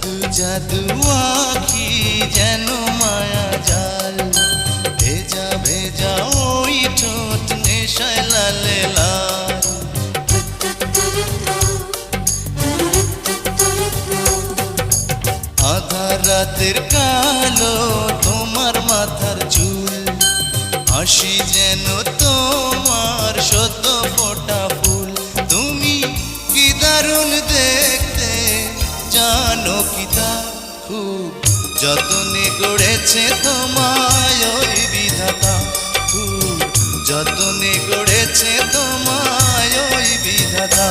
জাদু জাদু আঁখি যেন মায়া জাল, ভেজা ভেজা ওই ঠোঁট নেশায় লালে লাল। আধার রাতের কালো তোমার মাথার চুল, হাসি যেন তোমার শত ফোঁটা ফুল। তুমি কি দারুণ দেখতে জানো কি তা, খুব যতনে গড়েছে তোমায় ওই বিধাতা, খুব যতনে গড়েছে তোমায় ওই বিধাতা।